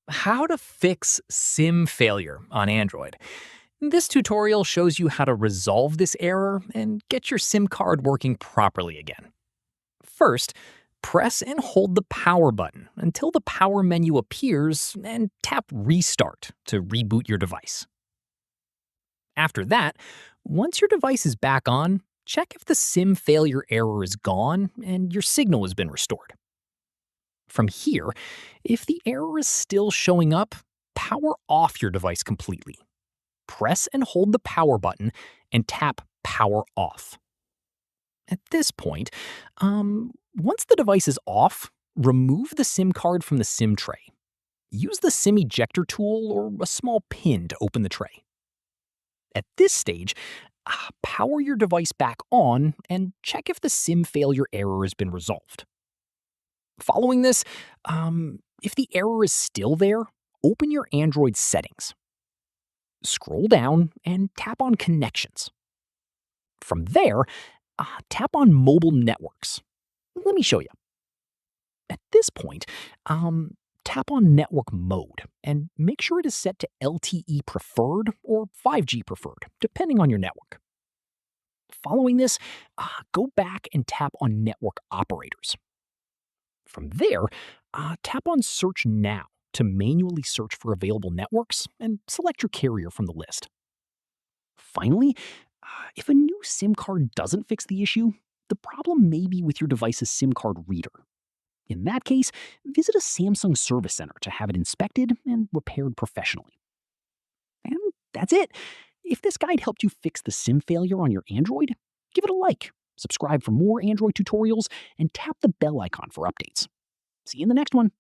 How to fix SIM failure on Android. This tutorial shows you how to resolve this error and get your SIM card working properly again. First, press and hold the power button until the power menu appears and tap Restart to reboot your device. After that, once your device is back on, check if the SIM failure error is gone and your signal has been restored. From here, if the error is still showing up, power off your device completely. Press and hold the power button and tap Power Off. At this point, once the device is off, remove the SIM card from the SIM tray. Use the SIM ejector tool or a small pin to open the tray. At this stage, power your device back on and check if the SIM failure error has been resolved. Following this, if the error is still there, open your Android settings. Scroll down and tap on Connections. From there, tap on Mobile Networks. Let me show you. At this point, tap on Network Mode and make sure it is set to LTE Preferred or 5G Preferred, depending on your network. Following this, go back and tap on Network Operators. From there, tap on Search Now to manually search for available networks and select your carrier from the list. Finally, if a new SIM card doesn't fix the issue, the problem may be with your device's SIM card reader. In that case, visit a Samsung service center to have it inspected and repaired professionally. And that's it. If this guide helped you fix the SIM failure on your Android, give it a like, subscribe for more Android tutorials, and tap the bell icon for updates. See you in the next one.